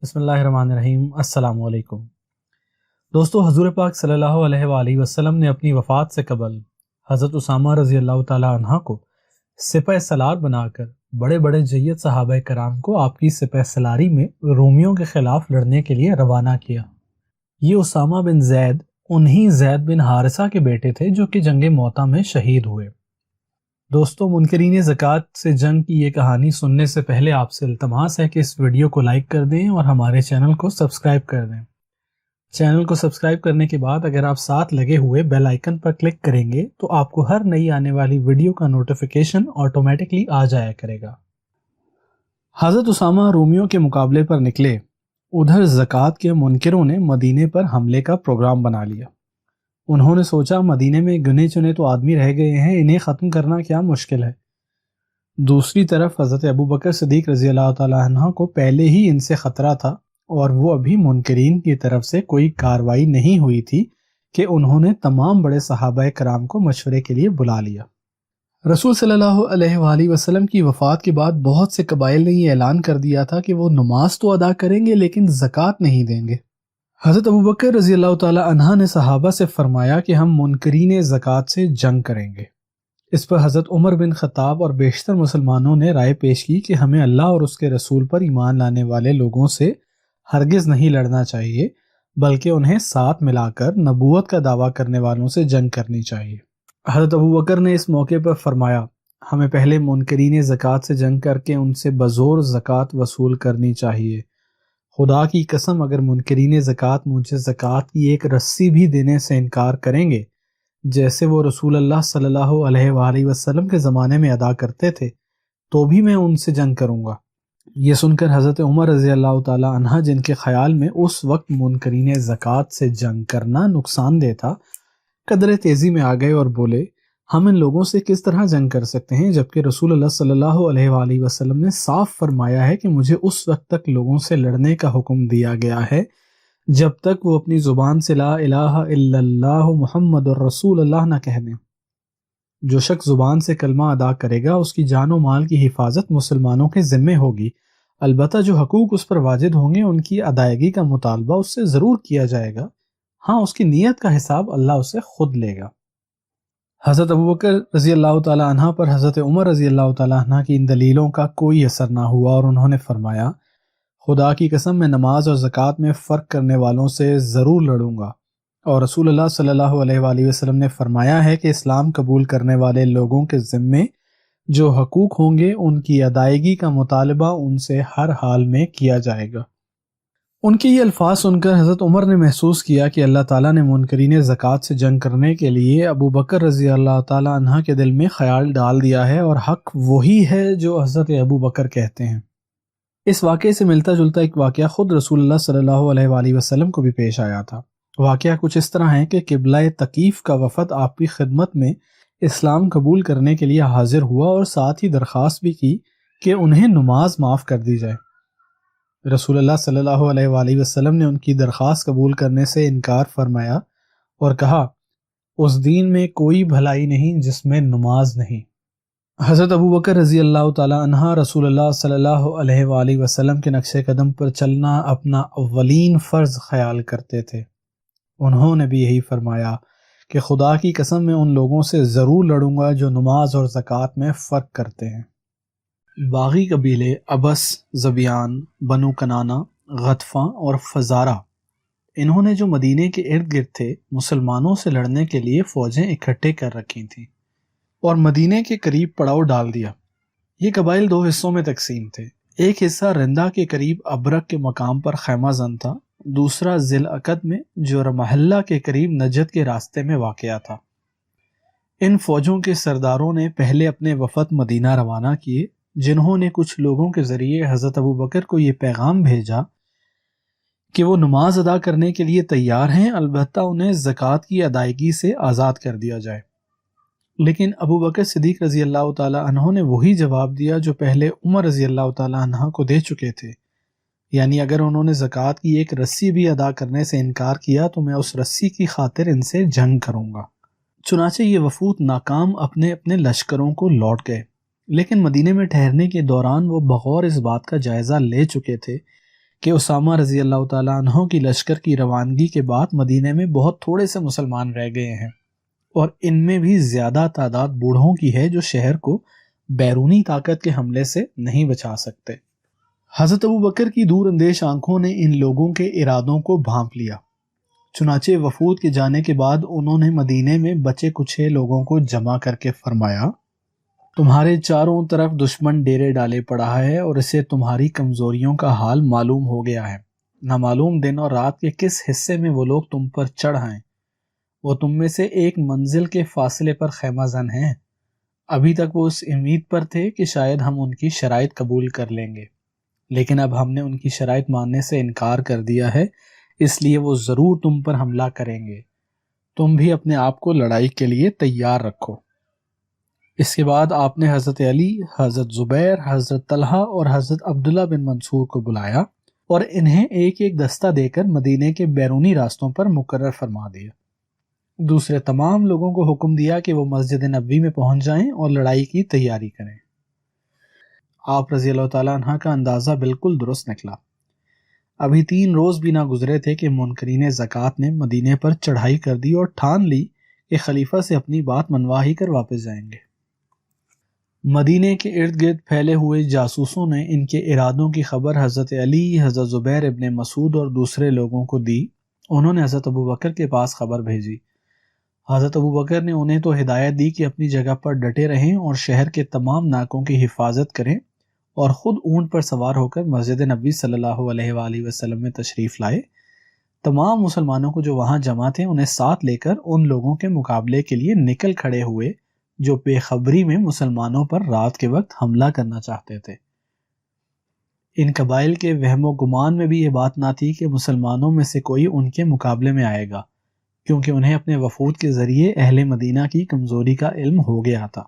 بسم اللہ الرحمن الرحیم۔ السلام علیکم دوستو، حضور پاک صلی اللہ علیہ وآلہ وسلم نے اپنی وفات سے قبل حضرت اسامہ رضی اللہ تعالی عنہ کو سپہ سالار بنا کر بڑے بڑے جید صحابہ کرام کو آپ کی سپہ سالاری میں رومیوں کے خلاف لڑنے کے لیے روانہ کیا۔ یہ اسامہ بن زید انہی زید بن حارثہ کے بیٹے تھے جو کہ جنگ موطا میں شہید ہوئے۔ دوستو، منکرین زکوٰۃ سے جنگ کی یہ کہانی سننے سے پہلے آپ سے التماس ہے کہ اس ویڈیو کو لائک کر دیں اور ہمارے چینل کو سبسکرائب کر دیں۔ چینل کو سبسکرائب کرنے کے بعد اگر آپ ساتھ لگے ہوئے بیل آئیکن پر کلک کریں گے تو آپ کو ہر نئی آنے والی ویڈیو کا نوٹیفیکیشن آٹومیٹکلی آ جایا کرے گا۔ حضرت اسامہ رومیوں کے مقابلے پر نکلے، ادھر زکوٰۃ کے منکروں نے مدینے پر حملے کا پروگرام بنا لیا۔ انہوں نے سوچا مدینے میں گنے چنے تو آدمی رہ گئے ہیں، انہیں ختم کرنا کیا مشکل ہے۔ دوسری طرف حضرت ابوبکر صدیق رضی اللہ تعالیٰ عنہ کو پہلے ہی ان سے خطرہ تھا اور وہ ابھی منکرین کی طرف سے کوئی کارروائی نہیں ہوئی تھی کہ انہوں نے تمام بڑے صحابہ کرام کو مشورے کے لیے بلا لیا۔ رسول صلی اللہ علیہ وآلہ وسلم کی وفات کے بعد بہت سے قبائل نے یہ اعلان کر دیا تھا کہ وہ نماز تو ادا کریں گے لیکن زکوٰۃ نہیں دیں گے۔ حضرت ابوبکر رضی اللہ تعالی عنہ نے صحابہ سے فرمایا کہ ہم منکرین زکوٰۃ سے جنگ کریں گے۔ اس پر حضرت عمر بن خطاب اور بیشتر مسلمانوں نے رائے پیش کی کہ ہمیں اللہ اور اس کے رسول پر ایمان لانے والے لوگوں سے ہرگز نہیں لڑنا چاہیے، بلکہ انہیں ساتھ ملا کر نبوت کا دعویٰ کرنے والوں سے جنگ کرنی چاہیے۔ حضرت ابوبکر نے اس موقع پر فرمایا، ہمیں پہلے منکرین زکوٰۃ سے جنگ کر کے ان سے بزور زکوٰۃ وصول کرنی چاہیے۔ خدا کی قسم اگر منکرین زکوٰۃ مجھے زکوٰۃ کی ایک رسی بھی دینے سے انکار کریں گے جیسے وہ رسول اللہ صلی اللہ علیہ وآلہ وسلم کے زمانے میں ادا کرتے تھے تو بھی میں ان سے جنگ کروں گا۔ یہ سن کر حضرت عمر رضی اللہ تعالی عنہ، جن کے خیال میں اس وقت منکرین زکوٰۃ سے جنگ کرنا نقصان دہ تھا، قدرے تیزی میں آ گئے اور بولے، ہم ان لوگوں سے کس طرح جنگ کر سکتے ہیں جبکہ رسول اللہ صلی اللہ علیہ وآلہ وسلم نے صاف فرمایا ہے کہ مجھے اس وقت تک لوگوں سے لڑنے کا حکم دیا گیا ہے جب تک وہ اپنی زبان سے لا الہ الا اللہ محمد الرسول اللہ نہ کہہ دیں۔ جو شخص زبان سے کلمہ ادا کرے گا اس کی جان و مال کی حفاظت مسلمانوں کے ذمے ہوگی، البتہ جو حقوق اس پر واجب ہوں گے ان کی ادائیگی کا مطالبہ اس سے ضرور کیا جائے گا، ہاں اس کی نیت کا حساب اللہ اسے خود لے گا۔ حضرت ابوبکر رضی اللہ تعالی عنہ پر حضرت عمر رضی اللہ تعالی عنہ کی ان دلیلوں کا کوئی اثر نہ ہوا اور انہوں نے فرمایا، خدا کی قسم میں نماز اور زکوٰۃ میں فرق کرنے والوں سے ضرور لڑوں گا، اور رسول اللہ صلی اللہ علیہ وآلہ وسلم نے فرمایا ہے کہ اسلام قبول کرنے والے لوگوں کے ذمے جو حقوق ہوں گے ان کی ادائیگی کا مطالبہ ان سے ہر حال میں کیا جائے گا۔ ان کے یہ الفاظ سن کر حضرت عمر نے محسوس کیا کہ اللہ تعالیٰ نے منکرین زکوٰۃ سے جنگ کرنے کے لیے ابوبکر رضی اللہ تعالیٰ عنہ کے دل میں خیال ڈال دیا ہے، اور حق وہی ہے جو حضرت ابوبکر کہتے ہیں۔ اس واقعے سے ملتا جلتا ایک واقعہ خود رسول اللہ صلی اللہ علیہ وآلہ وسلم کو بھی پیش آیا تھا۔ واقعہ کچھ اس طرح ہے کہ قبلہ تقیف کا وفد آپ کی خدمت میں اسلام قبول کرنے کے لیے حاضر ہوا اور ساتھ ہی درخواست بھی کی کہ انہیں نماز معاف کر دی جائے۔ رسول اللہ صلی اللہ علیہ وآلہ وسلم نے ان کی درخواست قبول کرنے سے انکار فرمایا اور کہا، اس دین میں کوئی بھلائی نہیں جس میں نماز نہیں۔ حضرت ابوبکر رضی اللہ تعالی عنہ رسول اللہ صلی اللہ علیہ وآلہ وسلم کے نقش قدم پر چلنا اپنا اولین فرض خیال کرتے تھے۔ انہوں نے بھی یہی فرمایا کہ خدا کی قسم میں ان لوگوں سے ضرور لڑوں گا جو نماز اور زکوٰۃ میں فرق کرتے ہیں۔ باغی قبیلے ابس، زبیان، بنو کنانہ، غطفان اور فزارہ، انہوں نے جو مدینے کے ارد گرد تھے مسلمانوں سے لڑنے کے لیے فوجیں اکٹھے کر رکھی تھیں اور مدینے کے قریب پڑاؤ ڈال دیا۔ یہ قبائل دو حصوں میں تقسیم تھے، ایک حصہ رندہ کے قریب ابرک کے مقام پر خیمہ زن تھا، دوسرا ذی العقد میں جو رمحلہ کے قریب نجد کے راستے میں واقع تھا۔ ان فوجوں کے سرداروں نے پہلے اپنے وفد مدینہ روانہ کیے، جنہوں نے کچھ لوگوں کے ذریعے حضرت ابوبکر کو یہ پیغام بھیجا کہ وہ نماز ادا کرنے کے لیے تیار ہیں، البتہ انہیں زکوٰۃ کی ادائیگی سے آزاد کر دیا جائے۔ لیکن ابوبکر صدیق رضی اللہ تعالی عنہ نے وہی جواب دیا جو پہلے عمر رضی اللہ تعالی عنہ کو دے چکے تھے، یعنی اگر انہوں نے زکوٰۃ کی ایک رسی بھی ادا کرنے سے انکار کیا تو میں اس رسی کی خاطر ان سے جنگ کروں گا۔ چنانچہ یہ وفود ناکام اپنے اپنے لشکروں کو لوٹ گئے، لیکن مدینے میں ٹھہرنے کے دوران وہ بغور اس بات کا جائزہ لے چکے تھے کہ اسامہ رضی اللہ تعالیٰ عنہ کی لشکر کی روانگی کے بعد مدینے میں بہت تھوڑے سے مسلمان رہ گئے ہیں، اور ان میں بھی زیادہ تعداد بوڑھوں کی ہے جو شہر کو بیرونی طاقت کے حملے سے نہیں بچا سکتے۔ حضرت ابوبکر کی دور اندیش آنکھوں نے ان لوگوں کے ارادوں کو بھانپ لیا، چنانچہ وفود کے جانے کے بعد انہوں نے مدینے میں بچے کچھے لوگوں کو جمع کر کے فرمایا، تمہارے چاروں طرف دشمن ڈیرے ڈالے پڑا ہے اور اسے تمہاری کمزوریوں کا حال معلوم ہو گیا ہے۔ نہ معلوم دن اور رات کے کس حصے میں وہ لوگ تم پر چڑھ آئیں، وہ تم میں سے ایک منزل کے فاصلے پر خیمہ زن ہیں۔ ابھی تک وہ اس امید پر تھے کہ شاید ہم ان کی شرائط قبول کر لیں گے، لیکن اب ہم نے ان کی شرائط ماننے سے انکار کر دیا ہے، اس لیے وہ ضرور تم پر حملہ کریں گے۔ تم بھی اپنے آپ کو لڑائی کے لیے تیار رکھو۔ اس کے بعد آپ نے حضرت علی، حضرت زبیر، حضرت طلحہ اور حضرت عبداللہ بن منصور کو بلایا اور انہیں ایک ایک دستہ دے کر مدینے کے بیرونی راستوں پر مقرر فرما دیا۔ دوسرے تمام لوگوں کو حکم دیا کہ وہ مسجد نبوی میں پہنچ جائیں اور لڑائی کی تیاری کریں۔ آپ رضی اللہ تعالیٰ عنہ کا اندازہ بالکل درست نکلا۔ ابھی 3 روز بھی نہ گزرے تھے کہ منکرین زکوٰۃ نے مدینے پر چڑھائی کر دی اور ٹھان لی کہ خلیفہ سے اپنی بات منوا ہی کر واپس جائیں گے۔ مدینے کے ارد گرد پھیلے ہوئے جاسوسوں نے ان کے ارادوں کی خبر حضرت علی، حضرت زبیر ابن مسعود اور دوسرے لوگوں کو دی۔ انہوں نے حضرت ابوبکر کے پاس خبر بھیجی۔ حضرت ابوبکر نے انہیں تو ہدایت دی کہ اپنی جگہ پر ڈٹے رہیں اور شہر کے تمام ناکوں کی حفاظت کریں، اور خود اونٹ پر سوار ہو کر مسجد نبوی صلی اللہ علیہ وآلہ وسلم میں تشریف لائے۔ تمام مسلمانوں کو جو وہاں جمع تھے انہیں ساتھ لے کر ان لوگوں کے مقابلے کے لیے نکل کھڑے ہوئے جو بے خبری میں مسلمانوں پر رات کے وقت حملہ کرنا چاہتے تھے۔ ان قبائل کے وہم و گمان میں بھی یہ بات نہ تھی کہ مسلمانوں میں سے کوئی ان کے مقابلے میں آئے گا، کیونکہ انہیں اپنے وفود کے ذریعے اہل مدینہ کی کمزوری کا علم ہو گیا تھا۔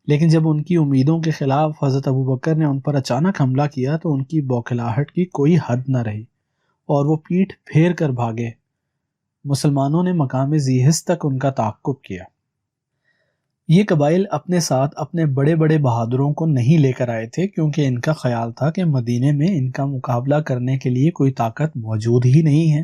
لیکن جب ان کی امیدوں کے خلاف حضرت ابوبکر نے ان پر اچانک حملہ کیا تو ان کی بوکھلاہٹ کی کوئی حد نہ رہی اور وہ پیٹھ پھیر کر بھاگے۔ مسلمانوں نے مقام ذی حس تک ان کا تعاقب کیا۔ یہ قبائل اپنے ساتھ اپنے بڑے بڑے بہادروں کو نہیں لے کر آئے تھے، کیونکہ ان کا خیال تھا کہ مدینے میں ان کا مقابلہ کرنے کے لیے کوئی طاقت موجود ہی نہیں ہے۔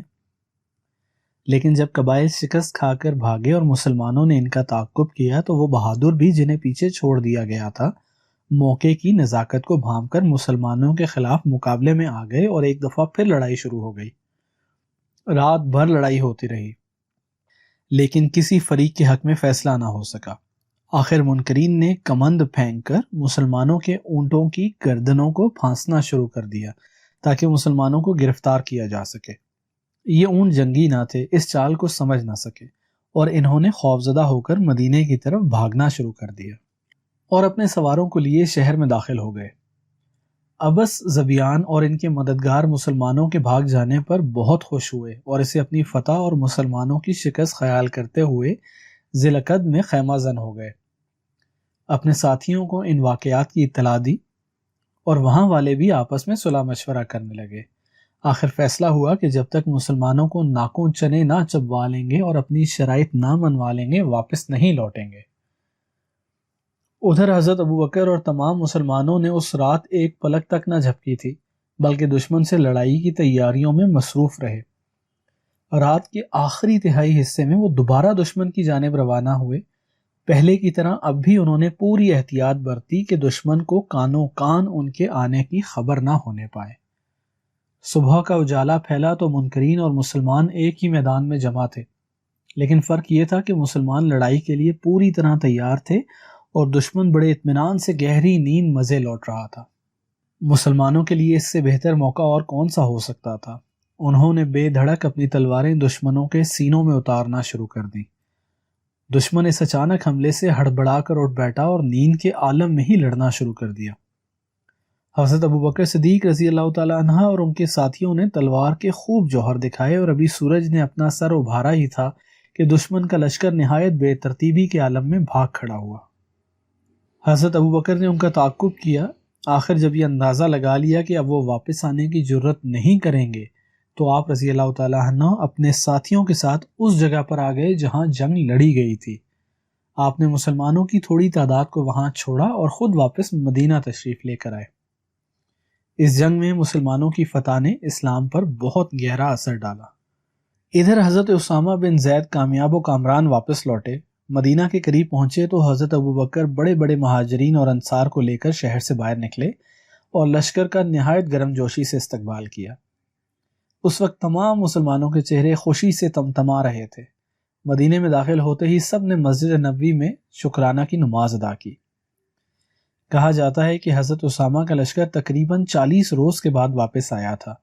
لیکن جب قبائل شکست کھا کر بھاگے اور مسلمانوں نے ان کا تعاقب کیا تو وہ بہادر بھی جنہیں پیچھے چھوڑ دیا گیا تھا، موقع کی نزاکت کو بھانپ کر مسلمانوں کے خلاف مقابلے میں آ گئے اور ایک دفعہ پھر لڑائی شروع ہو گئی۔ رات بھر لڑائی ہوتی رہی، لیکن کسی فریق کے حق میں فیصلہ نہ ہو سکا۔ آخر منکرین نے کمند پھینک کر مسلمانوں کے اونٹوں کی گردنوں کو پھانسنا شروع کر دیا تاکہ مسلمانوں کو گرفتار کیا جا سکے۔ یہ اونٹ جنگی نہ تھے، اس چال کو سمجھ نہ سکے، اور انہوں نے خوفزدہ ہو کر مدینے کی طرف بھاگنا شروع کر دیا اور اپنے سواروں کو لیے شہر میں داخل ہو گئے۔ ابس زبیان اور ان کے مددگار مسلمانوں کے بھاگ جانے پر بہت خوش ہوئے اور اسے اپنی فتح اور مسلمانوں کی شکست خیال کرتے ہوئے ذی العقد میں خیمہ زن ہو گئے۔ اپنے ساتھیوں کو ان واقعات کی اطلاع دی اور وہاں والے بھی آپس میں صلاح مشورہ کرنے لگے۔ آخر فیصلہ ہوا کہ جب تک مسلمانوں کو ناکوں چنے نہ چبوا لیں گے اور اپنی شرائط نہ منوا لیں گے واپس نہیں لوٹیں گے۔ ادھر حضرت ابوبکر اور تمام مسلمانوں نے اس رات ایک پلک تک نہ جھپکی تھی، بلکہ دشمن سے لڑائی کی تیاریوں میں مصروف رہے۔ رات کے آخری تہائی حصے میں وہ دوبارہ دشمن کی جانب روانہ ہوئے۔ پہلے کی طرح اب بھی انہوں نے پوری احتیاط برتی کہ دشمن کو کانوں کان ان کے آنے کی خبر نہ ہونے پائے۔ صبح کا اجالا پھیلا تو منکرین اور مسلمان ایک ہی میدان میں جمع تھے، لیکن فرق یہ تھا کہ مسلمان لڑائی کے لیے پوری طرح تیار تھے اور دشمن بڑے اطمینان سے گہری نیند مزے لوٹ رہا تھا۔ مسلمانوں کے لیے اس سے بہتر موقع اور کون سا ہو سکتا تھا؟ انہوں نے بے دھڑک اپنی تلواریں دشمنوں کے سینوں میں اتارنا شروع کر دیں۔ دشمن اس اچانک حملے سے ہڑبڑا کر اٹھ بیٹھا اور نیند کے عالم میں ہی لڑنا شروع کر دیا۔ حضرت ابوبکر صدیق رضی اللہ تعالیٰ عنہ اور ان کے ساتھیوں نے تلوار کے خوب جوہر دکھائے اور ابھی سورج نے اپنا سر ابھارا ہی تھا کہ دشمن کا لشکر نہایت بے ترتیبی کے عالم میں بھاگ کھڑا ہوا۔ حضرت ابوبکر نے ان کا تعاقب کیا۔ آخر جب یہ اندازہ لگا لیا کہ اب وہ واپس آنے کی جرت نہیں کریں گے تو آپ رضی اللہ تعالیٰ عنہ اپنے ساتھیوں کے ساتھ اس جگہ پر آ گئے جہاں جنگ لڑی گئی تھی۔ آپ نے مسلمانوں کی تھوڑی تعداد کو وہاں چھوڑا اور خود واپس مدینہ تشریف لے کر آئے۔ اس جنگ میں مسلمانوں کی فتح نے اسلام پر بہت گہرا اثر ڈالا۔ ادھر حضرت اسامہ بن زید کامیاب و کامران واپس لوٹے، مدینہ کے قریب پہنچے تو حضرت ابوبکر بڑے بڑے مہاجرین اور انصار کو لے کر شہر سے باہر نکلے اور لشکر کا نہایت گرم جوشی سے استقبال کیا۔ اس وقت تمام مسلمانوں کے چہرے خوشی سے تمتما رہے تھے۔ مدینے میں داخل ہوتے ہی سب نے مسجد نبوی میں شکرانہ کی نماز ادا کی۔ کہا جاتا ہے کہ حضرت اسامہ کا لشکر تقریباً 40 روز کے بعد واپس آیا تھا۔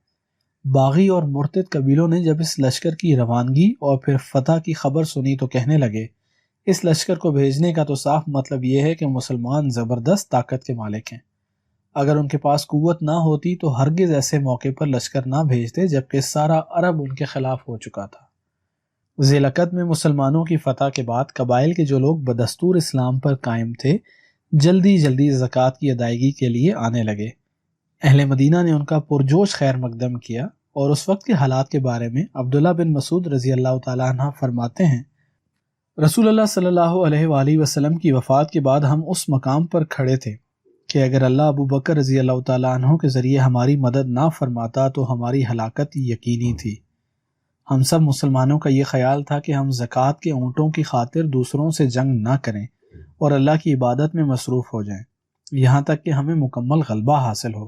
باغی اور مرتد قبیلوں نے جب اس لشکر کی روانگی اور پھر فتح کی خبر سنی تو کہنے لگے، اس لشکر کو بھیجنے کا تو صاف مطلب یہ ہے کہ مسلمان زبردست طاقت کے مالک ہیں۔ اگر ان کے پاس قوت نہ ہوتی تو ہرگز ایسے موقع پر لشکر نہ بھیجتے جبکہ سارا عرب ان کے خلاف ہو چکا تھا۔ ذی العقد میں مسلمانوں کی فتح کے بعد قبائل کے جو لوگ بدستور اسلام پر قائم تھے جلدی جلدی زکوٰۃ کی ادائیگی کے لیے آنے لگے۔ اہل مدینہ نے ان کا پرجوش خیر مقدم کیا، اور اس وقت کے حالات کے بارے میں عبداللہ بن مسعود رضی اللہ تعالیٰ عنہ فرماتے ہیں، رسول اللہ صلی اللہ علیہ وآلہ وسلم کی وفات کے بعد ہم اس مقام پر کھڑے تھے کہ اگر اللہ ابوبکر رضی اللہ تعالیٰ عنہ کے ذریعے ہماری مدد نہ فرماتا تو ہماری ہلاکت یقینی تھی۔ ہم سب مسلمانوں کا یہ خیال تھا کہ ہم زکوٰۃ کے اونٹوں کی خاطر دوسروں سے جنگ نہ کریں اور اللہ کی عبادت میں مصروف ہو جائیں یہاں تک کہ ہمیں مکمل غلبہ حاصل ہو،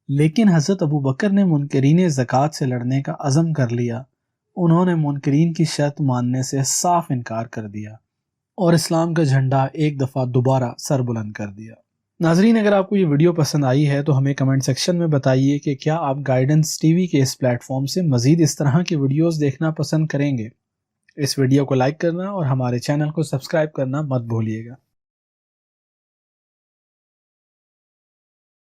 لیکن حضرت ابوبکر نے منکرین زکوٰۃ سے لڑنے کا عزم کر لیا۔ انہوں نے منکرین کی شرط ماننے سے صاف انکار کر دیا اور اسلام کا جھنڈا ایک دفعہ دوبارہ سر بلند کر دیا۔ ناظرین، اگر آپ کو یہ ویڈیو پسند آئی ہے تو ہمیں کمنٹ سیکشن میں بتائیے کہ کیا آپ گائیڈنس ٹی وی کے اس پلیٹ فارم سے مزید اس طرح کی ویڈیوز دیکھنا پسند کریں گے۔ اس ویڈیو کو لائک کرنا اور ہمارے چینل کو سبسکرائب کرنا مت بھولیے گا۔